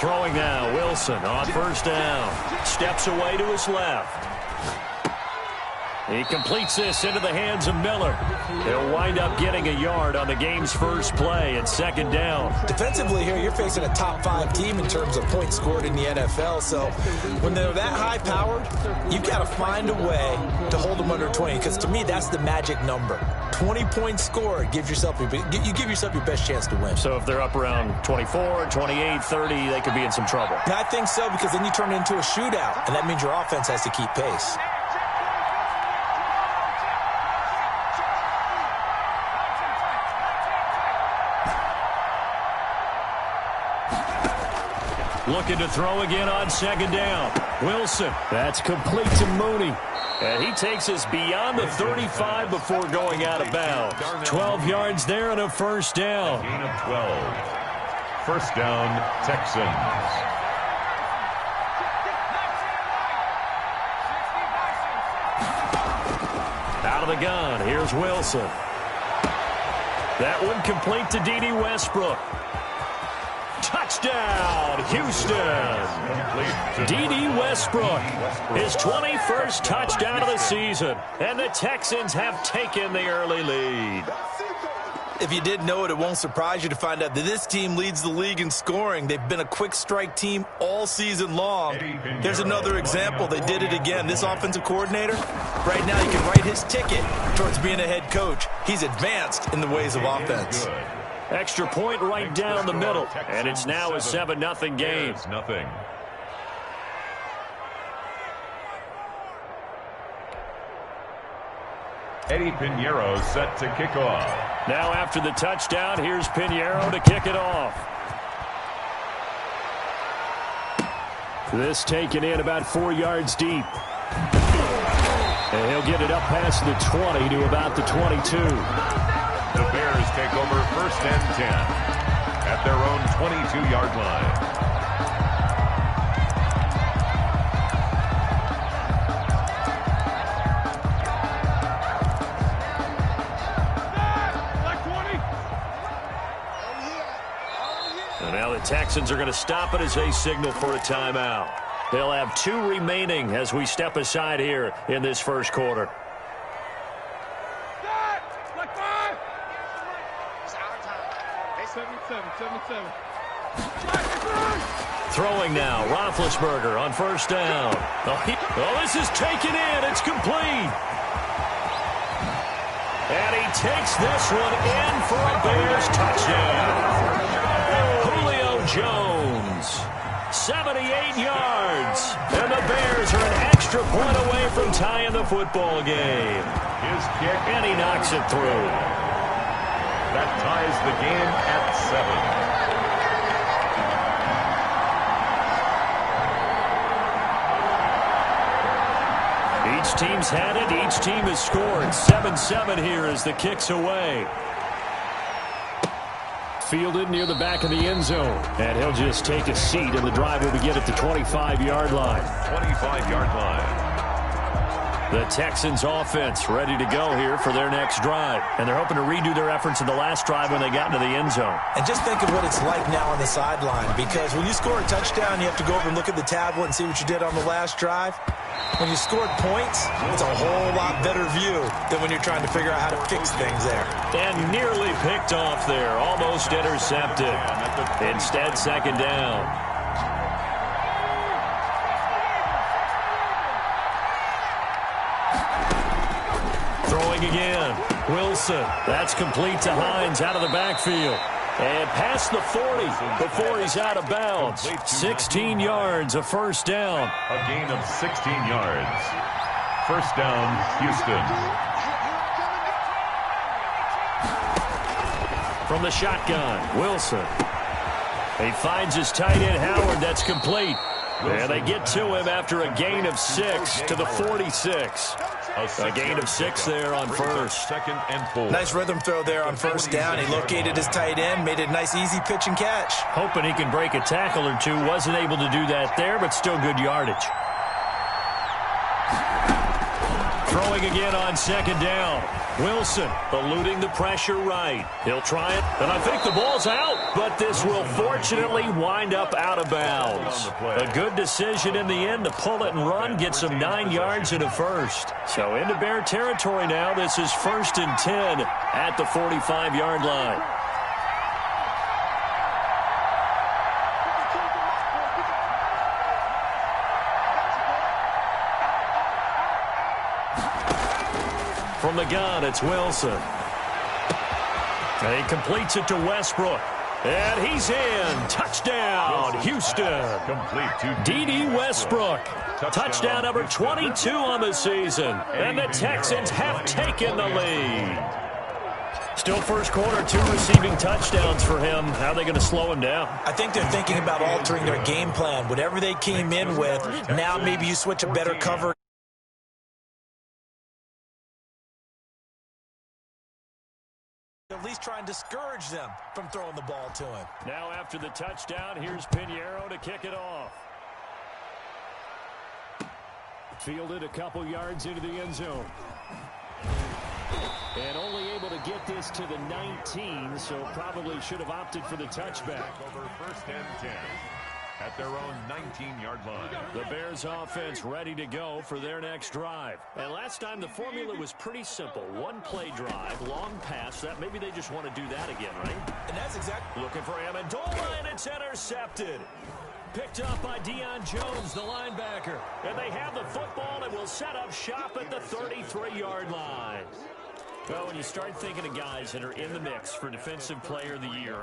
Throwing now, Wilson on first down. Steps away to his left. He completes this into the hands of Miller. He'll wind up getting a yard on the game's first play at second down. Defensively here, you're facing a top 5 team in terms of points scored in the NFL. So when they're that high-powered, you've got to find a way to hold them under 20. Because to me, that's the magic number. 20 points scored, you give yourself your best chance to win. So if they're up around 24, 28, 30, they could be in some trouble. I think so, because then you turn it into a shootout, and that means your offense has to keep pace. Looking to throw again on second down. Wilson, that's complete to Mooney. And he takes us beyond the 35 before going out of bounds. 12 yards there and a first down. Gain of 12. First down, Texans. Out of the gun, here's Wilson. That one complete to D.D. Westbrook. Touchdown, Houston. D.D. Westbrook, his 21st touchdown of the season. And the Texans have taken the early lead. If you didn't know it, it won't surprise you to find out that this team leads the league in scoring. They've been a quick strike team all season long. Here's another example. They did it again. This offensive coordinator, right now you can write his ticket towards being a head coach. He's advanced in the ways of offense. Extra point right down the middle. And it's now a 7-0 game. Nothing. Eddie Pinheiro set to kick off. Now after the touchdown, here's Pinheiro to kick it off. This taken in about 4 yards deep. And he'll get it up past the 20 to about the 22. The Bears take over first and 10 at their own 22-yard line. And now the Texans are going to stop it as they signal for a timeout. They'll have 2 remaining as we step aside here in this first quarter. Throwing now, Roethlisberger on first down. This is taken in. It's complete. And he takes this one in for a Bears touchdown. Julio Jones, 78 yards. And the Bears are an extra point away from tying the football game. His kick. And he knocks it through. That ties the game at 7. Each team's had it. Each team has scored. 7-7 here as the kick's away. Fielded near the back of the end zone. And he'll just take a seat, and the drive will begin at the 25-yard line. 25-yard line. The Texans offense ready to go here for their next drive. And they're hoping to redo their efforts in the last drive when they got into the end zone. And just think of what it's like now on the sideline, because when you score a touchdown, you have to go over and look at the tablet and see what you did on the last drive. When you scored points, it's a whole lot better view than when you're trying to figure out how to fix things there. And nearly picked off there. Almost intercepted. Instead, second down. Throwing again. Wilson. That's complete to Hines out of the backfield. And past the 40 before he's out of bounds. 16 yards, a first down. A gain of 16 yards. First down, Houston. From the shotgun, Wilson. He finds his tight end, Howard. That's complete. And they get to him after a gain of 6 to the 46. A gain of 6 there on first. Second and 4. Nice rhythm throw there on first down. He located his tight end, made it a nice easy pitch and catch. Hoping he can break a tackle or two. Wasn't able to do that there, but still good yardage. going again on second down. Wilson eluding the pressure right. He'll try it, and I think the ball's out, but this will fortunately wind up out of bounds. A good decision in the end to pull it and run, get some 9 yards and a first. So into Bear territory now. This is 1st and 10 at the 45-yard line. From the gun, it's Wilson. And he completes it to Westbrook. And he's in. Touchdown, Houston. Complete to D.D. Westbrook. Touchdown number 22 on the season. And the Texans have taken the lead. Still first quarter, 2 receiving touchdowns for him. How are they going to slow him down? I think they're thinking about altering their game plan. Whatever they came in with, now maybe you switch a better cover. At least try and discourage them from throwing the ball to him. Now after the touchdown, here's Pinheiro to kick it off. Fielded a couple yards into the end zone. And only able to get this to the 19, so probably should have opted for the touchback. over 1st and 10 at their own 19-yard line. The Bears offense ready to go for their next drive. And last time the formula was pretty simple. 1-play drive, long pass. That maybe they just want to do that again, right? And that's exactly. Looking for Amendola, and it's intercepted. Picked up by Deion Jones, the linebacker. And they have the football and will set up shop at the 33-yard line. Well, when you start thinking of guys that are in the mix for Defensive Player of the Year,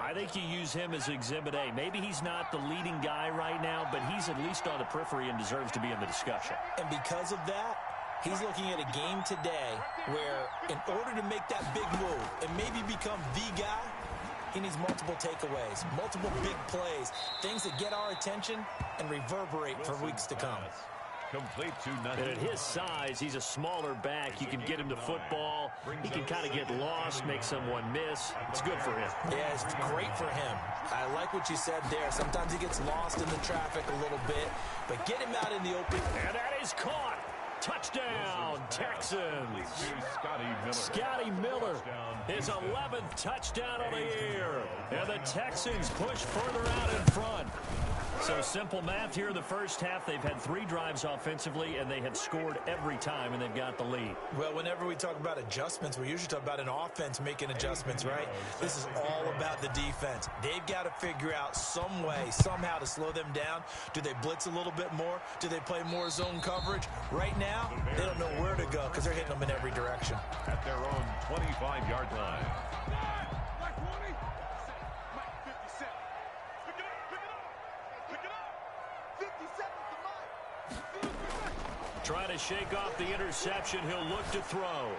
I think you use him as Exhibit A. Maybe he's not the leading guy right now, but he's at least on the periphery and deserves to be in the discussion. And because of that, he's looking at a game today where in order to make that big move and maybe become the guy, he needs multiple takeaways, multiple big plays, things that get our attention and reverberate for weeks to come. Complete to nothing. And at his size, he's a smaller back. You can get him to football. He can kind of get lost, make someone miss. It's good for him. Yeah, it's great for him. I like what you said there. Sometimes he gets lost in the traffic a little bit, but get him out in the open. And that is caught. Touchdown, Texans. Scotty Miller, his 11th touchdown of the year. And the Texans push further out in front. So simple math here in the first half. They've had 3 drives offensively, and they have scored every time, and they've got the lead. Well, whenever we talk about adjustments, we usually talk about an offense making adjustments, right? This is all about the defense. They've got to figure out some way, somehow to slow them down. Do they blitz a little bit more? Do they play more zone coverage? Right now, they don't know where to go because they're hitting them in every direction. At their own 25-yard line. Trying to shake off the interception. He'll look to throw.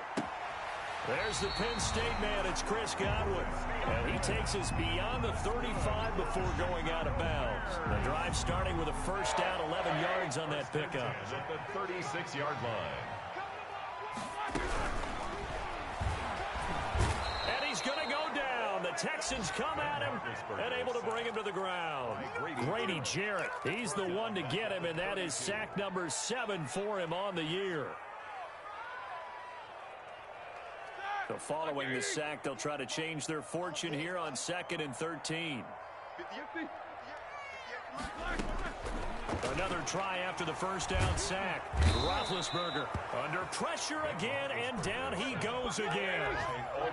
There's the Penn State man. It's Chris Godwin. And he takes us beyond the 35 before going out of bounds. The drive starting with a first down, 11 yards on that pickup. At the 36-yard line. And he's going to go down. The Texans come at him and able to bring him to the ground. Grady Jarrett, he's the one to get him, and that is sack number 7 for him on the year. So following the sack, they'll try to change their fortune here on 2nd and 13. Another try after the first down sack. Roethlisberger under pressure again, and down he goes again.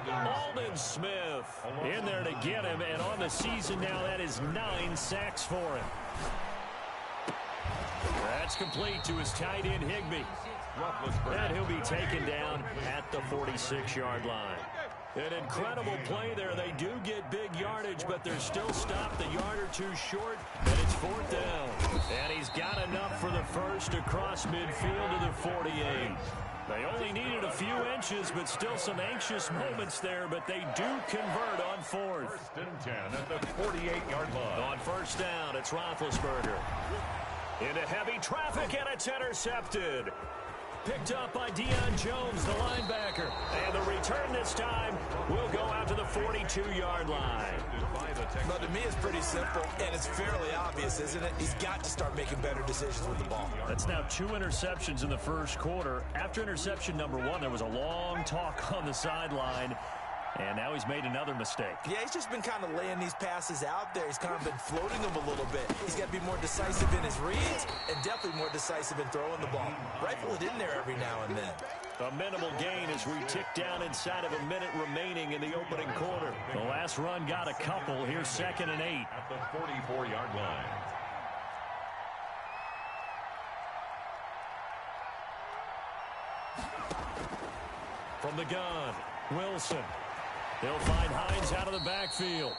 Aldon Smith in there to get him, and on the season now, that is 9 sacks for him. That's complete to his tight end, Higbee. And he'll be taken down at the 46-yard line. An incredible play there. They do get big yardage, but they're still stopped a yard or two short, and it's 4th down. And he's got enough for the first across midfield to the 48. They only needed a few inches, but still some anxious moments there, but they do convert on 4th. 1st and 10 at the 48-yard line. On first down, it's Roethlisberger. Into heavy traffic, and it's intercepted. Picked up by Deion Jones, the linebacker. And the return this time will go out to the 42-yard line. But to me, it's pretty simple, and it's fairly obvious, isn't it? He's got to start making better decisions with the ball. That's now 2 interceptions in the first quarter. After interception number 1, there was a long talk on the sideline. And now he's made another mistake. Yeah, he's just been kind of laying these passes out there. He's kind of been floating them a little bit. He's got to be more decisive in his reads and definitely more decisive in throwing the ball. Rifle it in there every now and then. A minimal gain as we tick down inside of a minute remaining in the opening quarter. The last run got a couple. Here's 2nd and 8. At the 44-yard line. From the gun, Wilson. He'll find Hines out of the backfield.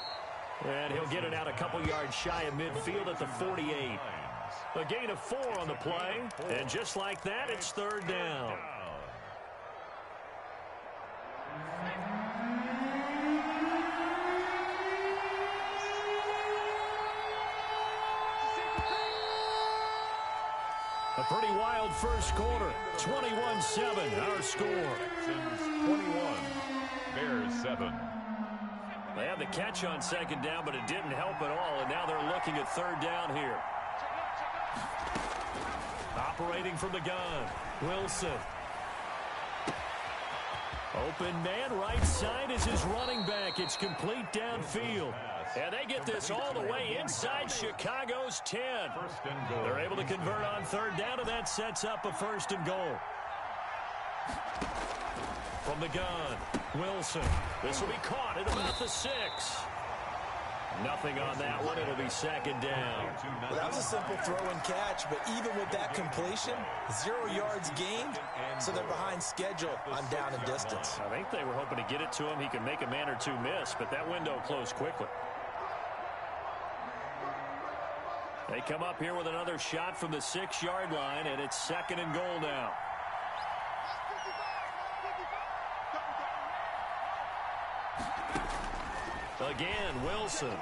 And he'll get it out a couple yards shy of midfield at the 48. A gain of 4 on the play. And just like that, it's 3rd down. A pretty wild first quarter. 21-7, our score. Texans 21. Bears 7. They had the catch on 2nd down, but it didn't help at all, and now they're looking at 3rd down here. Operating from the gun, Wilson. Open man, right side is his running back. It's complete downfield. And they get this all the way inside Chicago's 10. They're able to convert on 3rd down, and that sets up a 1st and goal. From the gun, Wilson. This will be caught at about the 6. Nothing on that one. It'll be 2nd down. Well, that was a simple throw and catch, but even with that completion, 0 yards gained, so they're behind schedule on down and distance. I think they were hoping to get it to him. He could make a man or two miss, but that window closed quickly. They come up here with another shot from the 6-yard line, and it's 2nd and goal now. Again, Wilson.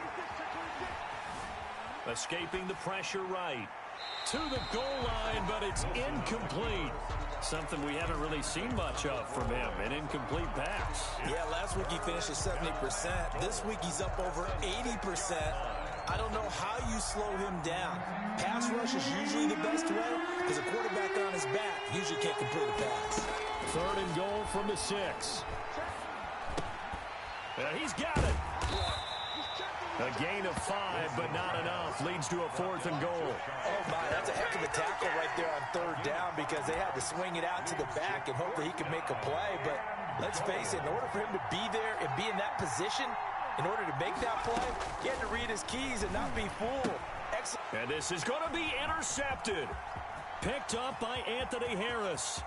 Escaping the pressure right. To the goal line, but it's incomplete. Something we haven't really seen much of from him, an incomplete pass. Yeah, last week he finished at 70%. This week he's up over 80%. I don't know how you slow him down. Pass rush is usually the best way because a quarterback on his back usually can't complete a pass. 3rd and goal from the 6. He's got it. A gain of 5, but not enough. Leads to a 4th and goal. Oh, my, that's a heck of a tackle right there on 3rd down because they had to swing it out to the back and hope that he could make a play. But let's face it, in order for him to be there and be in that position, in order to make that play, he had to read his keys and not be fooled. And this is going to be intercepted. Picked up by Anthony Harris.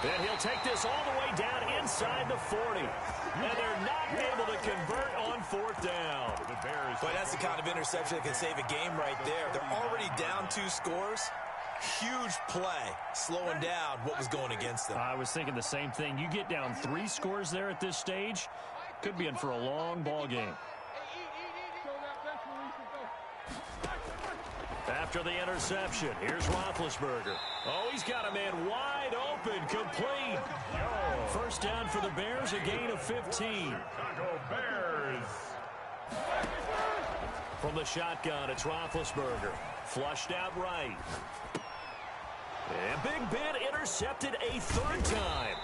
And he'll take this all the way down inside the 40. And they're not able to convert on 4th down. But that's the kind of interception that can save a game right there. They're already down 2 scores. Huge play, slowing down what was going against them. I was thinking the same thing. You get down 3 scores there at this stage, could be in for a long ball game. After the interception, here's Roethlisberger. Oh, he's got a man wide open, complete. 1st down for the Bears, a gain of 15. Chicago Bears. From the shotgun, it's Roethlisberger. Flushed out right. And Big Ben intercepted a 3rd time.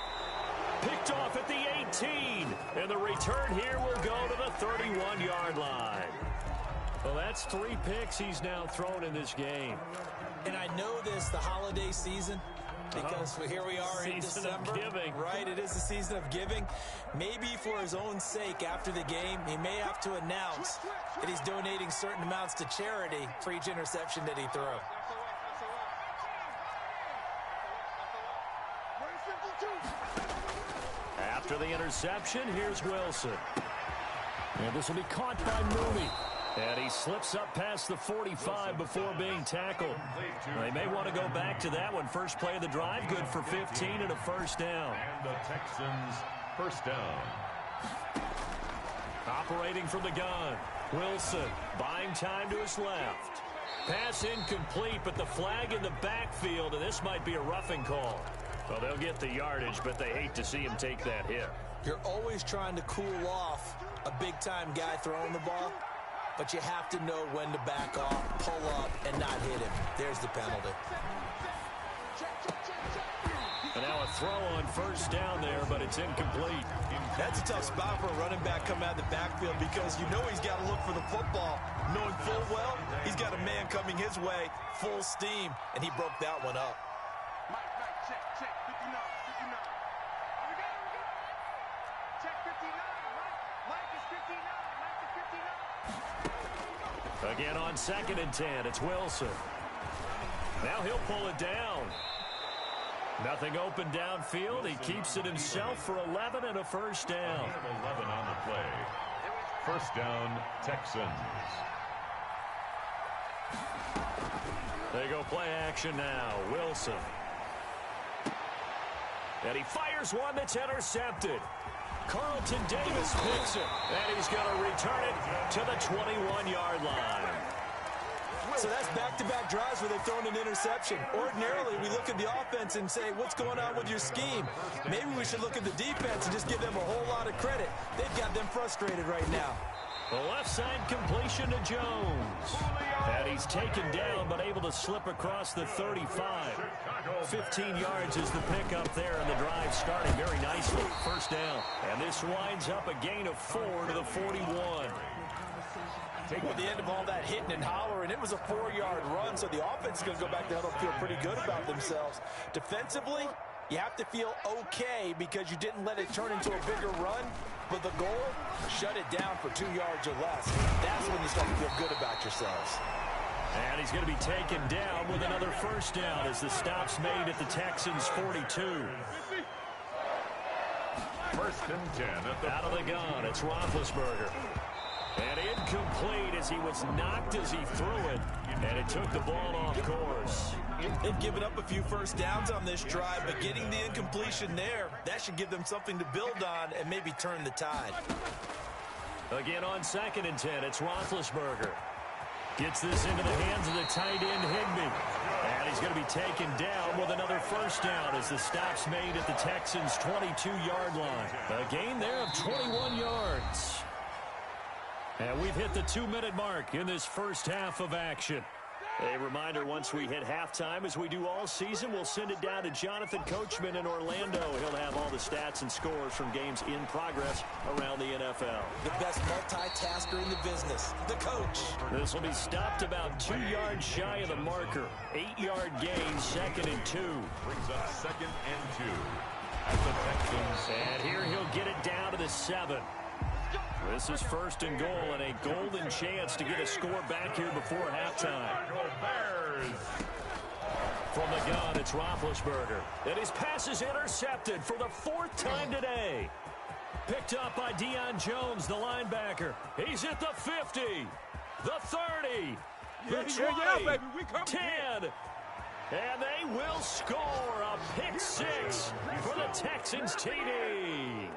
Picked off at the 18. And the return here will go to the 31-yard line. Well, that's 3 picks he's now thrown in this game. And I know this, the holiday season, because here we are in December. Season of giving. Right, it is the season of giving. Maybe for his own sake after the game, he may have to announce that he's donating certain amounts to charity for each interception that he throws. After the interception, here's Wilson. And this will be caught by Mooney. And he slips up past the 45 before being tackled. They may want to go back to that one. First play of the drive, good for 15 and a 1st down. And the Texans 1st down. Operating from the gun, Wilson buying time to his left. Pass incomplete, but the flag in the backfield, and this might be a roughing call. Well, they'll get the yardage, but they hate to see him take that hit. You're always trying to cool off a big-time guy throwing the ball, but you have to know when to back off, pull up, and not hit him. There's the penalty. And now a throw on first down there, but it's incomplete. That's a tough spot for a running back coming out of the backfield because you know he's got to look for the football, knowing full well he's got a man coming his way, full steam, and he broke that one up. Check, 59. Check 59, Mike is 59. Again on 2nd and 10, it's Wilson. Now he'll pull it down. Nothing open downfield. He keeps it himself for 11 and a first down. 11 on the play. First down, Texans. They go play action now. Wilson. And he fires one that's intercepted. Carlton Davis picks it. And he's going to return it to the 21-yard line. So that's back-to-back drives where they've thrown an interception. Ordinarily, we look at the offense and say, what's going on with your scheme? Maybe we should look at the defense and just give them a whole lot of credit. They've got them frustrated right now. The left side completion to Jones. And he's taken down but able to slip across the 35. 15 yards is the pickup there, and the drive starting very nicely. First down. And this winds up a gain of 4 to the 41. With the end of all that hitting and hollering, it was a 4-yard run, so the offense is going to go back to huddle and feel pretty good about themselves. Defensively, you have to feel okay because you didn't let it turn into a bigger run, but the goal, shut it down for 2 yards or less. That's when you start to feel good about yourselves. And he's going to be taken down with another first down as the stop's made at the Texans' 42. First and 10 at the out of the gun. It's Roethlisberger. And incomplete as he was knocked as he threw it. And it took the ball off course. They've given up a few first downs on this drive, but getting the incompletion there, that should give them something to build on and maybe turn the tide. Again on 2nd and 10, it's Roethlisberger. Gets this into the hands of the tight end, Higbee. And he's going to be taken down with another first down as the stop's made at the Texans' 22-yard line. A gain there of 21 yards. And we've hit the 2-minute mark in this first half of action. A reminder, once we hit halftime, as we do all season, we'll send it down to Jonathan Coachman in Orlando. He'll have all the stats and scores from games in progress around the NFL. The best multitasker in the business, the coach. This will be stopped about 2 yards shy of the marker. 8-yard gain, 2nd and 2. brings up 2nd and 2 at the Texans. And here he'll get it down to the 7. This is 1st and goal and a golden chance to get a score back here before halftime. From the gun, it's Roethlisberger. And his pass is intercepted for the 4th time today. Picked up by Deion Jones, the linebacker. He's at the 50, the 30, the 20, 10. And they will score a pick 6 for the Texans TD.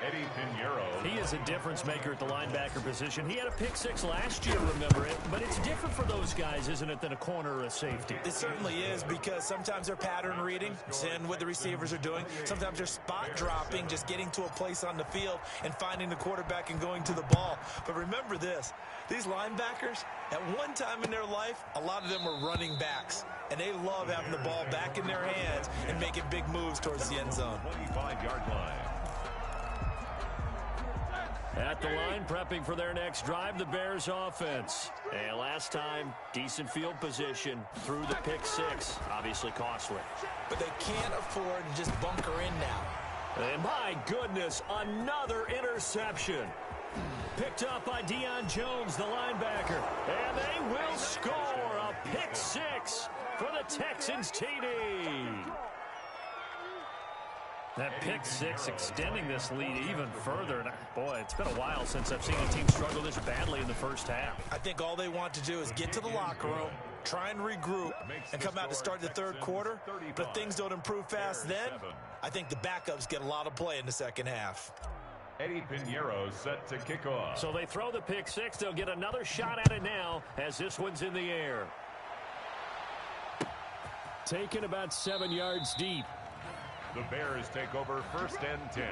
Eddie Pinheiro. He is a difference maker at the linebacker position. He had a pick 6 last year, remember it. But it's different for those guys, isn't it, than a corner or a safety? It certainly is, because sometimes they're pattern reading, seeing what the receivers are doing. Sometimes they're spot dropping, just getting to a place on the field and finding the quarterback and going to the ball. But remember this, these linebackers, at one time in their life, a lot of them were running backs. And they love having the ball back in their hands and making big moves towards the end zone. 25-yard line. At the line, prepping for their next drive, the Bears offense. And last time, decent field position through the pick 6. Obviously costly. But they can't afford to just bunker in now. And my goodness, another interception. Picked up by Deion Jones, the linebacker. And they will score a pick 6 for the Texans TD. That pick 6 extending this lead even further. And boy, it's been a while since I've seen a team struggle this badly in the first half. I think all they want to do is get to the locker room, try and regroup, and come out to start the third quarter. But if things don't improve fast then, I think the backups get a lot of play in the second half. Eddie Pinheiro set to kick off. So they throw the pick 6. They'll get another shot at it now as this one's in the air. Taken about 7 yards deep. The Bears take over 1st and 10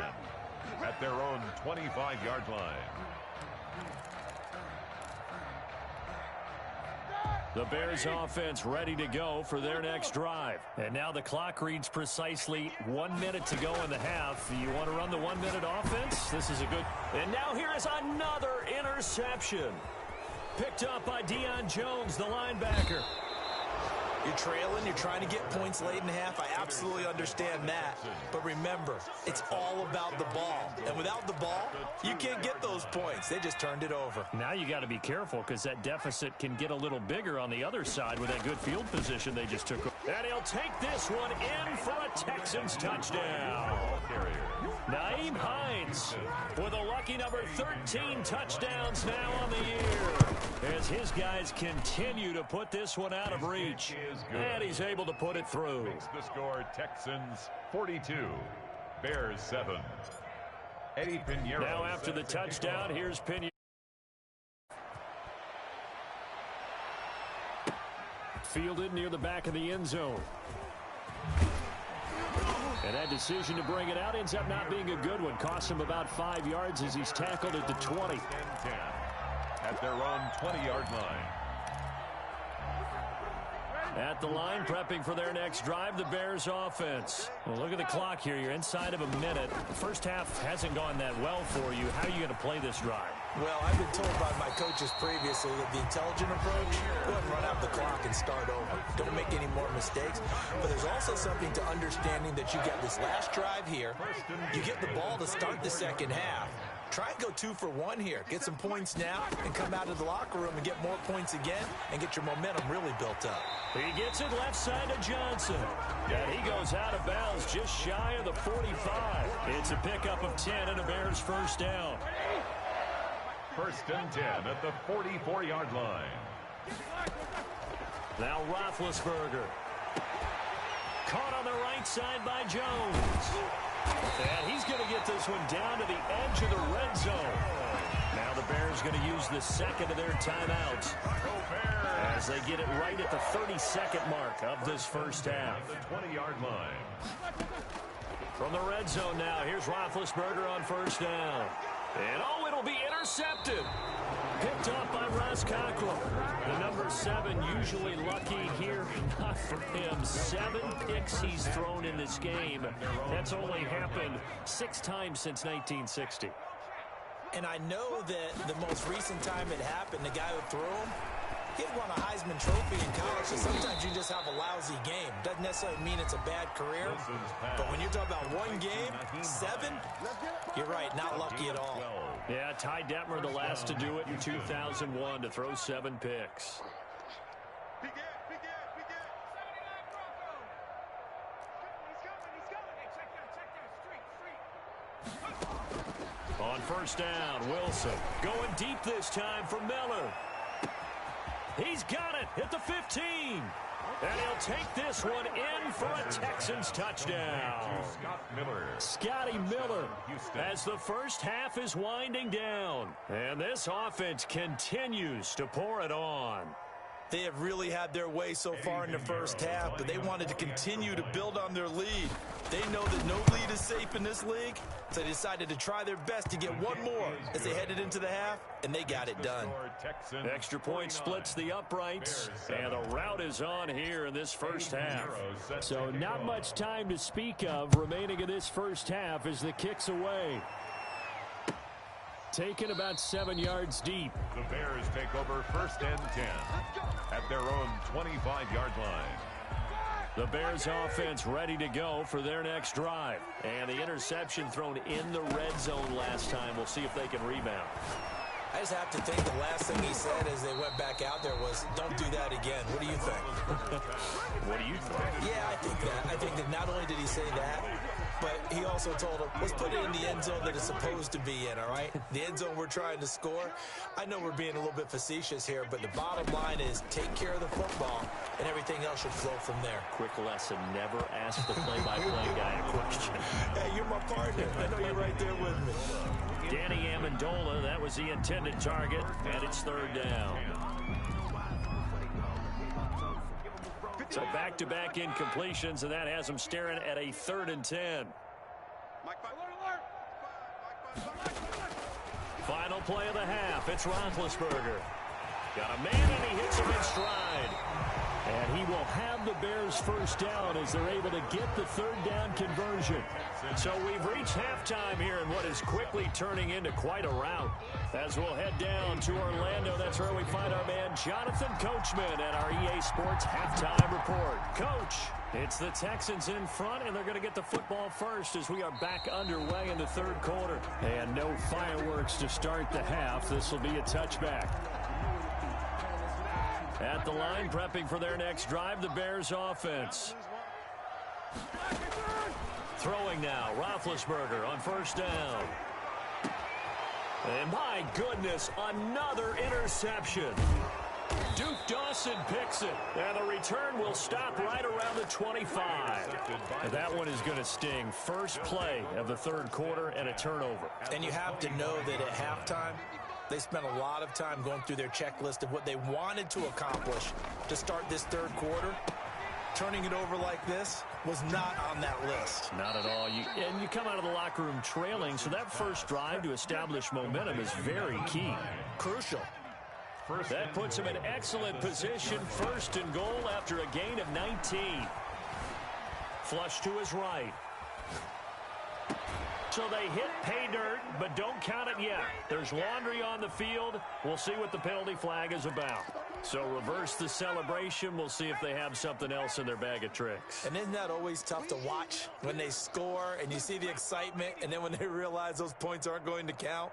at their own 25-yard line. The Bears offense ready to go for their next drive. And now the clock reads precisely 1 minute to go in the half. You want to run the 1 minute offense? This is a good. And now here is another interception. Picked up by Deion Jones, the linebacker. You're trailing, you're trying to get points late in the half. I absolutely understand that. But remember, it's all about the ball. And without the ball, you can't get those points. They just turned it over. Now you got to be careful because that deficit can get a little bigger on the other side with that good field position they just took. And he'll take this one in for a Texans touchdown. Nyheim Hines with a lucky number 13 touchdowns now on the year as his guys continue to put this one out of reach. And he's able to put it through. Makes the score Texans 42, Bears 7. Eddie Pinheiro. Now after the touchdown, here's Pinheiro. Fielded near the back of the end zone. And that decision to bring it out ends up not being a good one. Cost him about 5 yards as he's tackled at the 20. 10 at their own 20-yard line. At the line, prepping for their next drive, the Bears offense. Well, look at the clock here. You're inside of a minute. The first half hasn't gone that well for you. How are you going to play this drive? Well, I've been told by my coaches previously that the intelligent approach, go ahead and run out the clock and start over. Don't make any more mistakes. But there's also something to understanding that you get this last drive here. You get the ball to start the second half. Try and go 2 for 1 here. Get some points now and come out of the locker room and get more points again and get your momentum really built up. He gets it left side to Johnson. And he goes out of bounds just shy of the 45. It's a pickup of 10 and a Bears first down. 1st and 10 at the 44-yard line. Now Roethlisberger. Caught on the right side by Jones. And he's going to get this one down to the edge of the red zone. Now the Bears going to use the second of their timeouts as they get it right at the 32nd mark of this first half. The 20-yard line. From the red zone now, here's Roethlisberger on first down. And oh, it'll be intercepted. Picked up by Ross Cockrell. The number 7 usually lucky here. Not for him. 7 picks he's thrown in this game. That's only happened 6 times since 1960. And I know that the most recent time it happened, the guy who threw him, he had won a Heisman Trophy in college, so sometimes you just have a lousy game. Doesn't necessarily mean it's a bad career, but when you're talking about 1 game, 7, you're right, not lucky at all. Yeah, Ty Detmer, the last to do it in 2001, to throw 7 picks. On first down, Wilson going deep this time for Miller. He's got it at the 15. And he'll take this one in for a Texans touchdown. Scotty Miller as the first half is winding down. And this offense continues to pour it on. They have really had their way so far in the first half, but they wanted to continue to build on their lead. They know that no lead is safe in this league, so they decided to try their best to get one more as they headed into the half, and they got it done. Extra point splits the uprights, and the route is on here in this first half. So not much time to speak of remaining in this first half as the kick's away. Taken about 7 yards deep. The Bears take over 1st and 10 at their own 25-yard line. The Bears offense ready to go for their next drive. And the interception thrown in the red zone last time. We'll see if they can rebound. I just have to think the last thing he said as they went back out there was, don't do that again. What do you think? What do you think? Yeah, I think that. I think that not only did he say that, but he also told him, let's put it in the end zone that it's supposed to be in, all right? The end zone we're trying to score. I know we're being a little bit facetious here, but the bottom line is take care of the football, and everything else should flow from there. Quick lesson, never ask the play-by-play guy a question. Hey, you're my partner. I know you're right there with me. Danny Amendola, that was the intended target, and it's 3rd down. So back-to-back incompletions, and that has them staring at a 3rd and 10. Final play of the half. It's Roethlisberger. Got a man, and he hits him in stride. And he will have the Bears first down as they're able to get the 3rd down conversion. So we've reached halftime here in what is quickly turning into quite a rout. As we'll head down to Orlando, that's where we find our man Jonathan Coachman at our EA Sports Halftime Report. Coach, it's the Texans in front, and they're going to get the football first as we are back underway in the 3rd quarter. And no fireworks to start the half. This will be a touchback. At the line, prepping for their next drive, the Bears offense. Throwing now, Roethlisberger on 1st down. And my goodness, another interception. Duke Dawson picks it, and the return will stop right around the 25. And that one is going to sting. First play of the 3rd quarter and a turnover. And you have to know that at halftime, they spent a lot of time going through their checklist of what they wanted to accomplish to start this 3rd quarter. Turning it over like this was not on that list. Not at all. And you come out of the locker room trailing, so that first drive to establish momentum is very key. Crucial. That puts him in excellent position. 1st and goal after a gain of 19. Flush to his right. So they hit pay dirt, but don't count it yet. There's laundry on the field. We'll see what the penalty flag is about. So reverse the celebration. We'll see if they have something else in their bag of tricks. And isn't that always tough to watch when they score and you see the excitement, and then when they realize those points aren't going to count?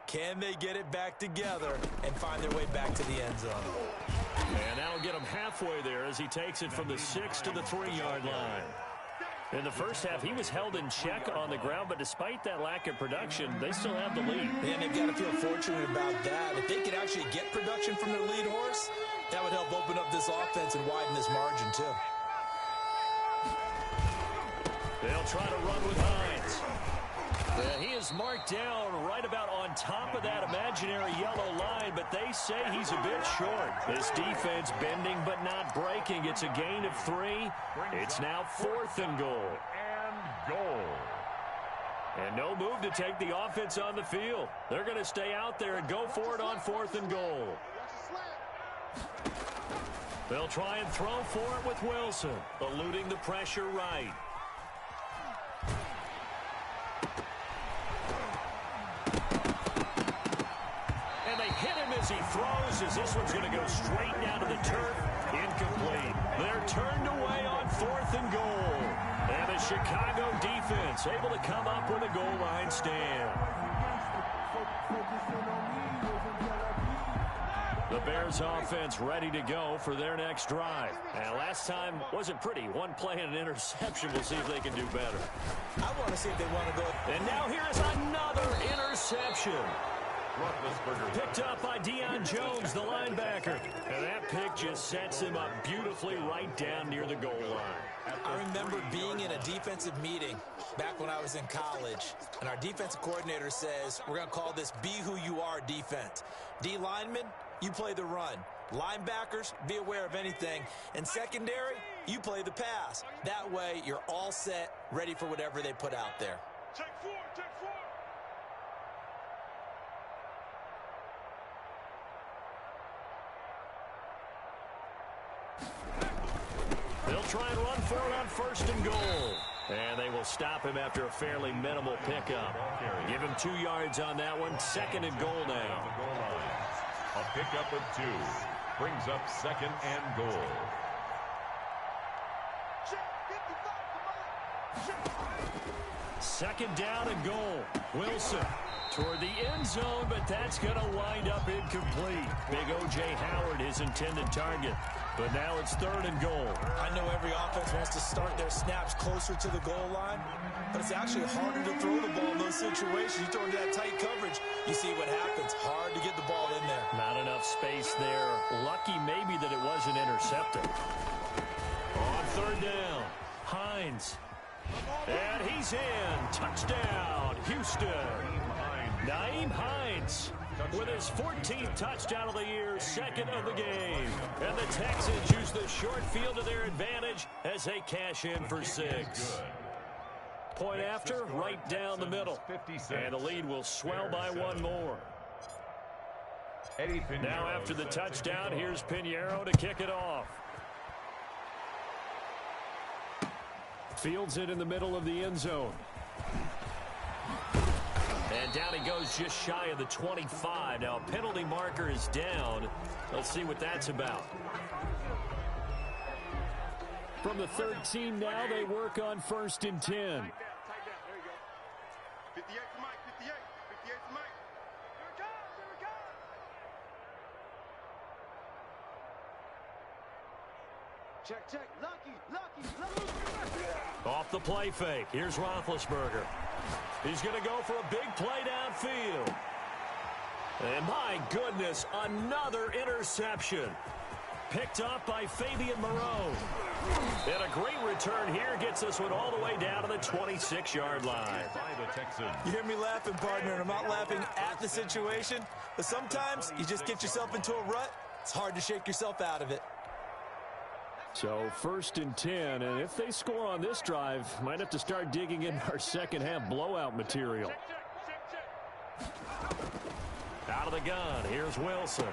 Can they get it back together and find their way back to the end zone? And that'll get him halfway there as he takes it from the 6 to the 3-yard line. In the first half, he was held in check on the ground, but despite that lack of production, they still have the lead. And they've got to feel fortunate about that. If they could actually get production from their lead horse, that would help open up this offense and widen this margin, too. They'll try to run with Hines. He is marked down right about on top of that imaginary yellow line, but they say he's a bit short. This defense bending but not breaking. It's a gain of 3. It's now 4th and goal. And no move to take the offense on the field. They're going to stay out there and go for it on 4th and goal. They'll try and throw for it with Wilson, eluding the pressure right. As he throws, as this one's going to go straight down to the turf. Incomplete. They're turned away on 4th and goal. And the Chicago defense able to come up with a goal line stand. The Bears offense ready to go for their next drive. And last time wasn't pretty. One play and an interception. We'll see if they can do better. I want to see if they want to go. And now here is another interception. Picked up by Deion Jones, the linebacker. And that pick just sets him up beautifully right down near the goal line. I remember being in a defensive meeting back when I was in college, and our defensive coordinator says, we're going to call this Be Who You Are defense. D linemen, you play the run. Linebackers, be aware of anything. And secondary, you play the pass. That way, you're all set, ready for whatever they put out there. Check 4, check 4. They'll try and run for it on 1st and goal. And they will stop him after a fairly minimal pickup. Give him 2 yards on that one. 2nd and goal now. A pickup of 2 brings up 2nd and goal. Second down and goal. Wilson toward the end zone, but that's going to wind up incomplete. Big O.J. Howard, his intended target. But now it's 3rd and goal. I know every offense wants to start their snaps closer to the goal line, but it's actually harder to throw the ball in those situations. You throw into that tight coverage, you see what happens. Hard to get the ball in there. Not enough space there. Lucky maybe that it wasn't intercepted. On 3rd down, Hines. And he's in. Touchdown, Houston. Nyheim Hines. with his 14th touchdown of the year, second of the game. And the Texans use the short field to their advantage as they cash in for 6. Point after, right down the middle. And the lead will swell by 1 more. Now after the touchdown, here's Pinheiro to kick it off. Fields it in the middle of the end zone. And down he goes just shy of the 25. Now a penalty marker is down. Let's see what that's about. From the 13 now, they work on 1st and 10. Tight down. There you go. 58 to Mike. 58. 58 to Mike. Here it comes. Here it comes. Check. Lucky. Off the play fake. Here's Roethlisberger. He's going to go for a big play downfield. And my goodness, another interception. Picked up by Fabian Moreau. And a great return here gets this one all the way down to the 26-yard line. You hear me laughing, partner, and I'm not laughing at the situation, but sometimes you just get yourself into a rut. It's hard to shake yourself out of it. So 1st and 10, and if they score on this drive, might have to start digging in our second half blowout material. Out of the gun, here's Wilson.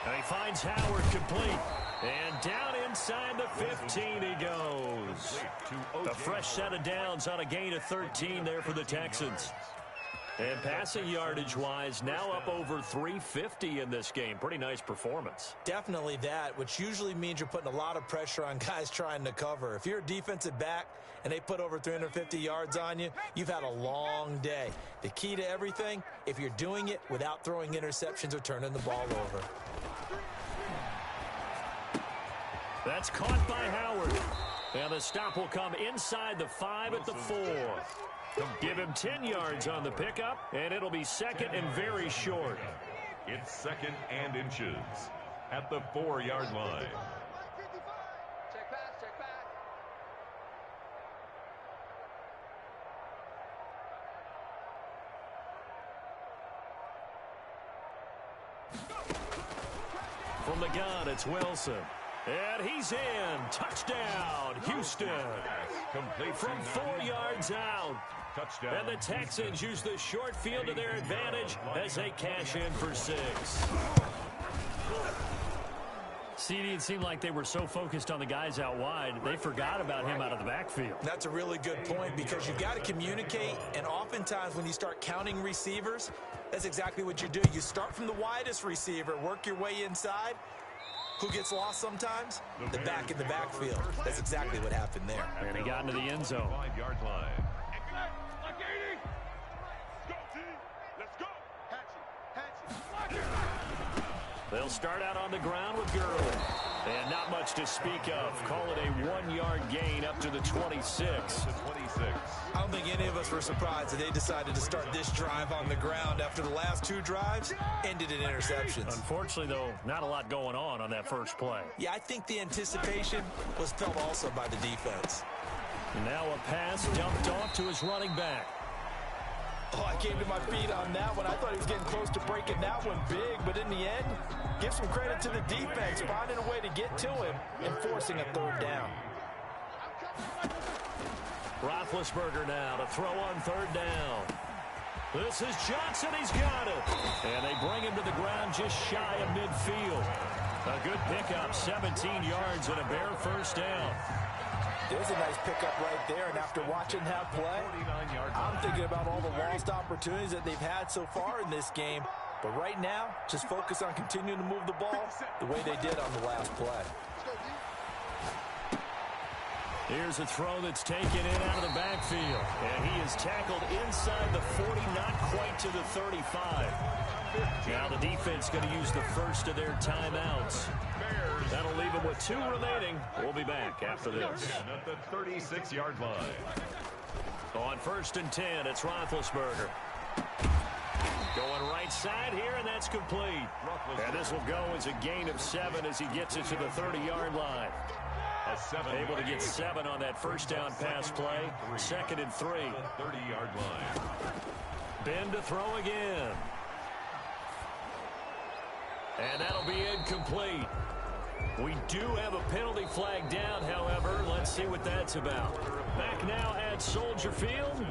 And he finds Howard complete. And down inside the 15 he goes. A fresh set of downs on a gain of 13 there for the Texans. And passing yardage-wise, now up over 350 in this game. Pretty nice performance. Definitely that, which usually means you're putting a lot of pressure on guys trying to cover. If you're a defensive back and they put over 350 yards on you, you've had a long day. The key to everything, if you're doing it without throwing interceptions or turning the ball over. That's caught by Howard. And the stop will come inside the 5 at the 4. Give him 10 yards on the pickup, and it'll be second and very short. It's 2nd and inches at the 4-yard line. Check back. From the gun, it's Wilson. And he's in. Touchdown, Houston. From 4 yards out. Touchdown. And the Texans use the short field to their advantage as they cash in for 6. CD, it seemed like they were so focused on the guys out wide, they forgot about him out of the backfield. That's a really good point because you've got to communicate, and oftentimes when you start counting receivers, that's exactly what you do. You start from the widest receiver, work your way inside. Who gets lost sometimes? The back in the backfield. That's exactly what happened there. And he got into the end zone. 5-yard line. Let's go. Hatch it. They'll start out on the ground with Gurley. And not much to speak of. Call it a 1-yard gain up to the 26. I don't think any of us were surprised that they decided to start this drive on the ground after the last 2 drives ended in interceptions. Unfortunately, though, not a lot going on that first play. Yeah, I think the anticipation was felt also by the defense. And now a pass dumped off to his running back. Oh, I came to my feet on that one. I thought he was getting close to breaking that one big, but in the end, give some credit to the defense, finding a way to get to him and forcing a 3rd down. Roethlisberger now to throw on 3rd down. This is Johnson. He's got it. And they bring him to the ground just shy of midfield. A good pickup, 17 yards and a bare 1st down. There's a nice pickup right there, and after watching that play, I'm thinking about all the lost opportunities that they've had so far in this game. But right now, just focus on continuing to move the ball the way they did on the last play. Here's a throw that's taken in out of the backfield. And he is tackled inside the 40, not quite to the 35. Now the defense going to use the first of their timeouts. That'll leave them with 2 remaining. We'll be back after this. At the 36-yard line. On 1st and 10, it's Roethlisberger. Going right side here, and that's complete. And this will go as a gain of 7 as he gets it to the 30-yard line. Able to get 7 on that 1st down pass play. 2nd and 3. 30-yard line. Ben to throw again. And that'll be incomplete. We do have a penalty flag down, however. Let's see what that's about. Back now at Soldier Field.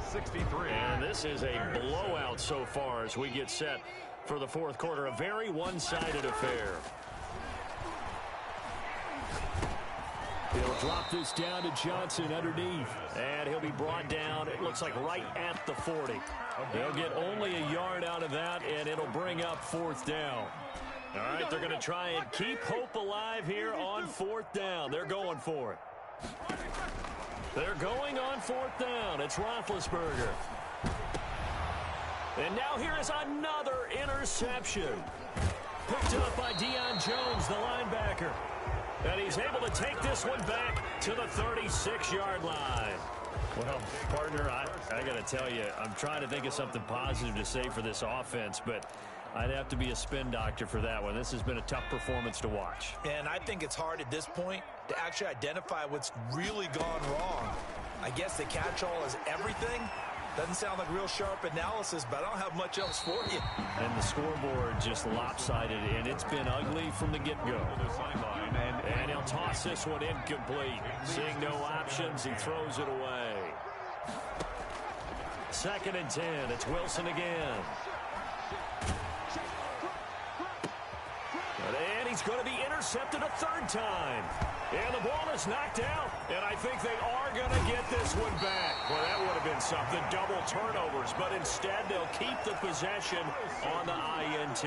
63. And this is a blowout so far as we get set for the fourth quarter. A very one-sided affair. He'll drop this down to Johnson underneath. And he'll be brought down, it looks like right at the 40. They'll get only a yard out of that, and it'll bring up fourth down. All right, they're going to try and keep hope alive here on fourth down. They're going for it. They're going on fourth down. It's Roethlisberger. And now here is another interception. Picked up by Deion Jones, the linebacker. And he's able to take this one back to the 36-yard line. Well, partner, I got to tell you, I'm trying to think of something positive to say for this offense, but I'd have to be a spin doctor for that one. This has been a tough performance to watch. And I think it's hard at this point to actually identify what's really gone wrong. I guess the catch-all is everything. Doesn't sound like real sharp analysis, but I don't have much else for you. And the scoreboard just lopsided, and it's been ugly from the get-go. And he'll toss this one incomplete. Seeing no options, he throws it away. 2nd and 10. It's Wilson again. And he's going to be intercepted a third time. And the ball is knocked out. And I think they are going to get this one back. Well, that would have been something. Double turnovers. But instead, they'll keep the possession on the INT.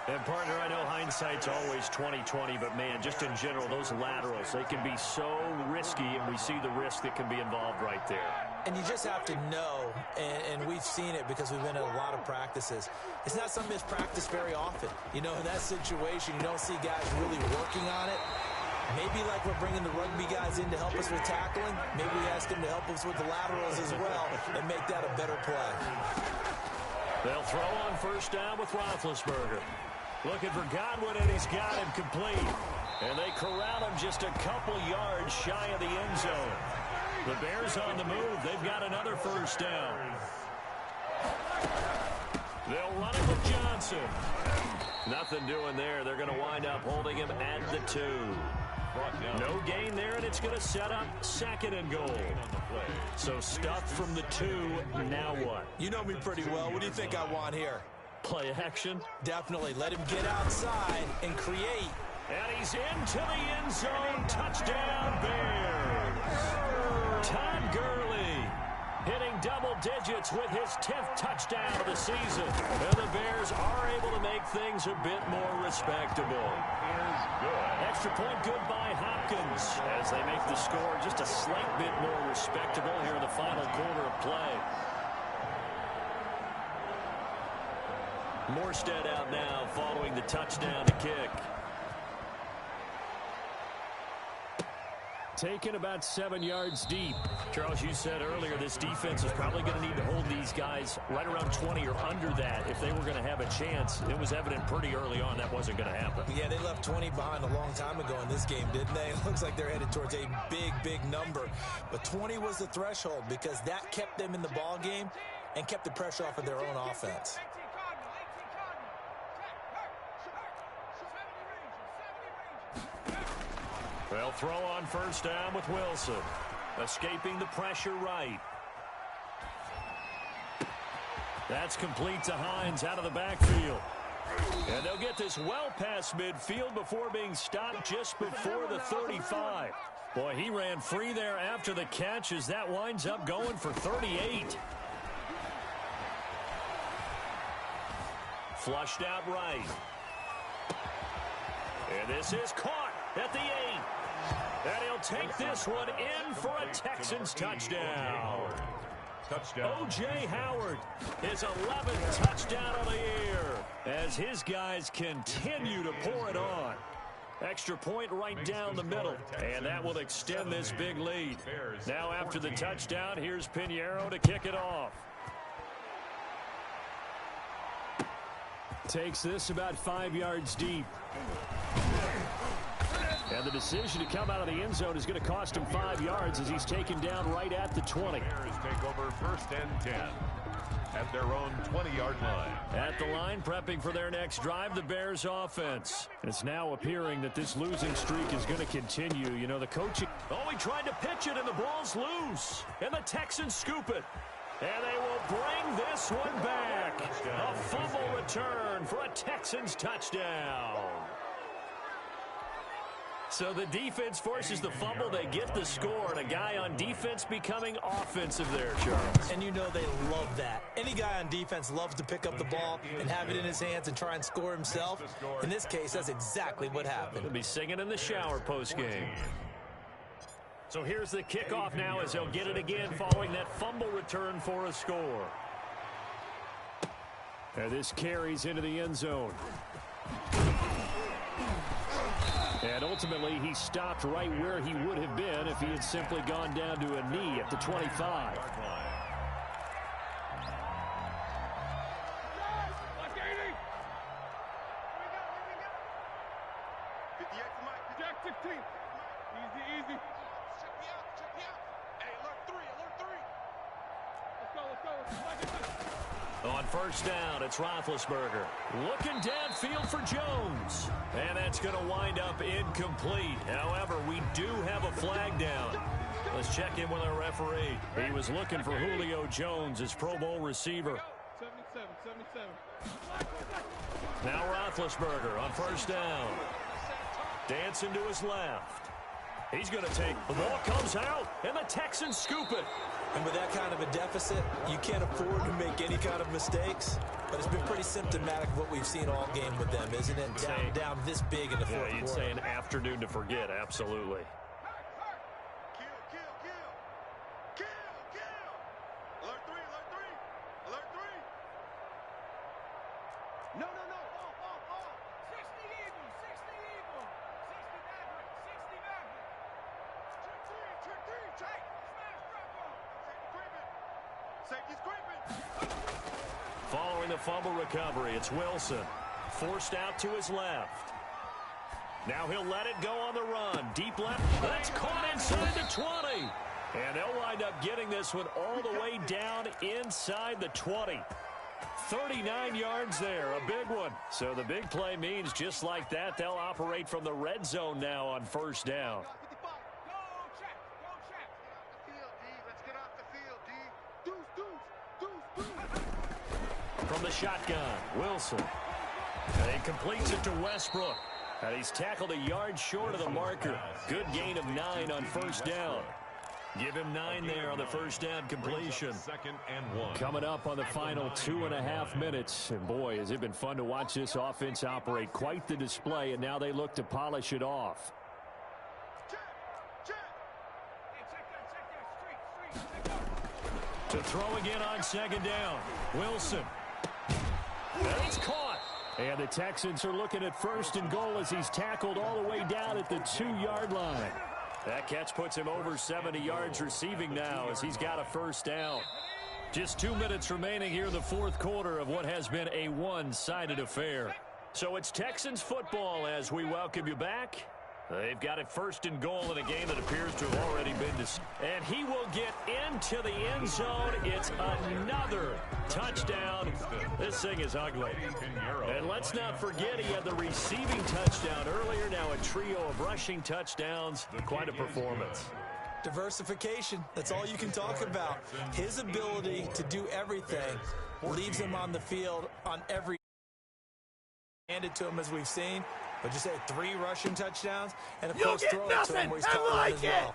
And, partner, I know hindsight's always 20/20. But, man, just in general, those laterals, they can be so risky. And we see the risk that can be involved right there. And you just have to know, and we've seen it because we've been in a lot of practices. It's not something that's practiced very often. You know, in that situation, you don't see guys really working on it. Maybe like we're bringing the rugby guys in to help us with tackling, maybe we ask them to help us with the laterals as well and make that a better play. They'll throw on first down with Roethlisberger. Looking for Godwin, and he's got him complete. And they corral him just a couple yards shy of the end zone. The Bears on the move. They've got another first down. They'll run it with Johnson. Nothing doing there. They're going to wind up holding him at the 2. No gain there, and it's going to set up 2nd and goal. So stuffed from the 2. Now what? You know me pretty well. What do you think I want here? Play action? Definitely. Let him get outside and create. And he's into the end zone. Touchdown, Bears. Todd Gurley hitting double digits with his 10th touchdown of the season. And the Bears are able to make things a bit more respectable. Extra point good by Hopkins as they make the score just a slight bit more respectable here in the final quarter of play. Morstead out now following the touchdown to kick. Taken about 7 yards deep. Charles, you said earlier this defense is probably going to need to hold these guys right around 20 or under that if they were going to have a chance. It was evident pretty early on that wasn't going to happen. Yeah, they left 20 behind a long time ago in this game, didn't they? It looks like they're headed towards a big, big number. But 20 was the threshold because that kept them in the ball game and kept the pressure off of their own offense. They'll throw on first down with Wilson. Escaping the pressure right. That's complete to Hines out of the backfield. And they'll get this well past midfield before being stopped just before the 35. Boy, he ran free there after the catch as that winds up going for 38. Flushed out right. And this is caught at the 8. And he'll take this one in for a Texans touchdown. O.J. Howard, his 11th touchdown of the year as his guys continue to pour it on. Extra point right down the middle, and that will extend this big lead. Now after the touchdown, here's Pinheiro to kick it off. Takes this about 5 yards deep. And the decision to come out of the end zone is going to cost him 5 yards as he's taken down right at the 20. Bears take over 1st and 10 at their own 20-yard line. At the line, prepping for their next drive, the Bears offense. It's now appearing that this losing streak is going to continue. You know, the coaching... Oh, he tried to pitch it, and the ball's loose. And the Texans scoop it. And they will bring this one back. A fumble return for a Texans touchdown. So the defense forces the fumble. They get the score, and a guy on defense becoming offensive there, Charles. And you know they love that. Any guy on defense loves to pick up the ball and have it in his hands and try and score himself. In this case, that's exactly what happened. He'll be singing in the shower postgame. So here's the kickoff now as they'll get it again following that fumble return for a score. And this carries into the end zone. And ultimately, he stopped right where he would have been if he had simply gone down to a knee at the 25. Easy. Check me out. Hey, alert 3. Let's go. On first down, it's Roethlisberger. Looking downfield for Jones. And that's going to wind up incomplete. However, we do have a flag down. Let's check in with our referee. He was looking for Julio Jones, his Pro Bowl receiver. 77. Now Roethlisberger on first down. Dancing to his left. He's going to take, the ball comes out, and the Texans scoop it. And with that kind of a deficit, you can't afford to make any kind of mistakes. But it's been pretty symptomatic of what we've seen all game with them, isn't it? Down this big in the fourth quarter. You'd say an afternoon to forget, absolutely. Kill. Alert 3. No. 60 Eagles. 60 Maverick. Safety's creeping. Following the fumble recovery, it's Wilson. Forced out to his left. Now he'll let it go on the run. Deep left. That's caught inside the 20. And they'll wind up getting this one all the way down inside the 20. 39 yards there, a big one. So the big play means just like that, they'll operate from the red zone now on first down. From the shotgun, Wilson. And he completes it to Westbrook. And he's tackled a yard short of the marker. Good gain of 9 on first down. Give him 9 there on the first down completion. 2nd and 1. Coming up on the final 2.5 minutes. And boy, has it been fun to watch this offense operate. Quite the display, and now they look to polish it off. To throw again on second down. Wilson. And it's caught. And the Texans are looking at 1st and goal as he's tackled all the way down at the 2-yard line. That catch puts him over 70 yards receiving now as he's got a first down. Just 2 minutes remaining here in the fourth quarter of what has been a one-sided affair. So it's Texans football as we welcome you back. They've got it 1st and goal in a game that appears to have already been decided. And he will get into the end zone. It's another touchdown. This thing is ugly. And let's not forget he had the receiving touchdown earlier. Now a trio of rushing touchdowns. Quite a performance. Diversification, that's all you can talk about. His ability to do everything leaves him on the field on every handed to him as we've seen. But just had 3 rushing touchdowns, and of course throw it to him where he's caught one as well.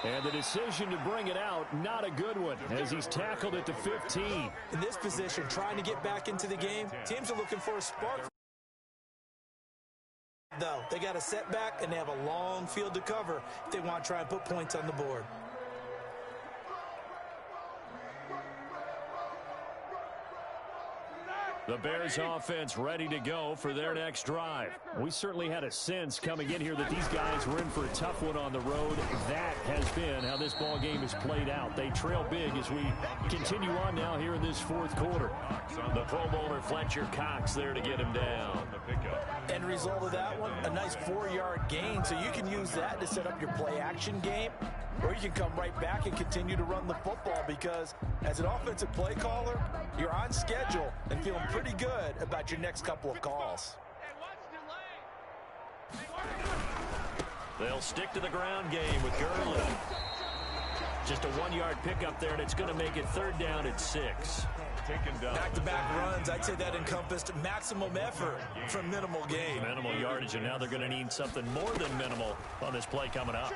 And the decision to bring it out, not a good one, as he's tackled at the 15. In this position, trying to get back into the game, teams are looking for a spark. Though, they got a setback, and they have a long field to cover if they want to try and put points on the board. The Bears offense ready to go for their next drive. We certainly had a sense coming in here that these guys were in for a tough one on the road. That has been how this ball game has played out. They trail big as we continue on now here in this fourth quarter. The Pro Bowler Fletcher Cox there to get him down. The pickup. End result of that one, a nice 4-yard gain. So you can use that to set up your play-action game, or you can come right back and continue to run the football because as an offensive play caller, you're on schedule and feeling pretty good about your next couple of calls. They'll stick to the ground game with Gurley. Just a 1-yard pickup there, and it's going to make it 3rd down at 6. Back-to-back runs, I'd say that encompassed maximum effort from minimal gain. Minimal yardage, and now they're going to need something more than minimal on this play coming up.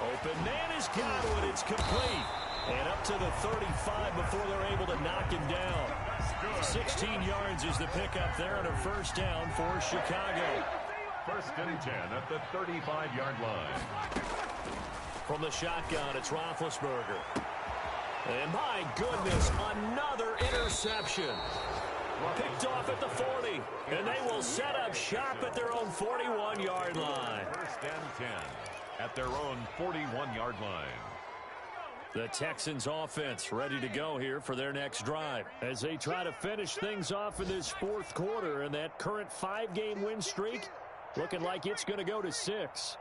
Open man is Godwin. It's complete. And up to the 35 before they're able to knock him down. 16 yards is the pickup there and a 1st down for Chicago. 1st and 10 at the 35-yard line. From the shotgun, it's Roethlisberger. And my goodness, another interception. Picked off at the 40. And they will set up shop at their own 41-yard line. 1st and 10 at their own 41-yard line. The Texans offense ready to go here for their next drive as they try to finish things off in this 4th quarter, and that current 5-game win streak looking like it's going to go to 6.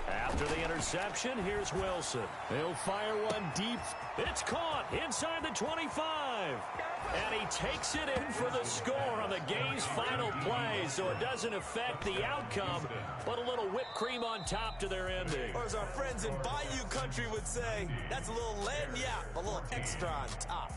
After the interception, here's Wilson. He'll fire one deep. It's caught inside the 25. And he takes it in for the score on the game's final play, so it doesn't affect the outcome, but a little whipped cream on top to their ending. Or as our friends in Bayou Country would say, that's a little lagniappe, a little extra on top.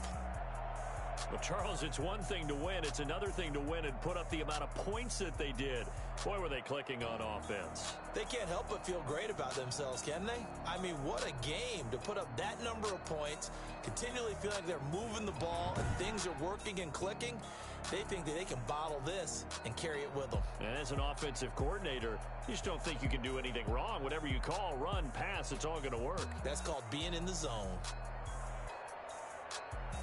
Well, Charles, it's one thing to win. It's another thing to win and put up the amount of points that they did. Boy, were they clicking on offense. They can't help but feel great about themselves, can they? I mean, what a game to put up that number of points, continually feel like they're moving the ball and things are working and clicking. They think that they can bottle this and carry it with them. And as an offensive coordinator, you just don't think you can do anything wrong. Whatever you call, run, pass, it's all going to work. That's called being in the zone.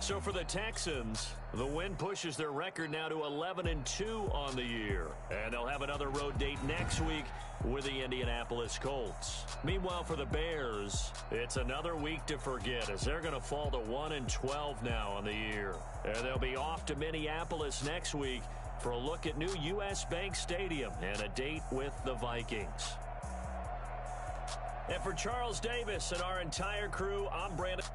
So for the Texans, the win pushes their record now to 11-2 on the year. And they'll have another road date next week with the Indianapolis Colts. Meanwhile, for the Bears, it's another week to forget as they're going to fall to 1-12 now on the year. And they'll be off to Minneapolis next week for a look at new U.S. Bank Stadium and a date with the Vikings. And for Charles Davis and our entire crew, I'm Brandon.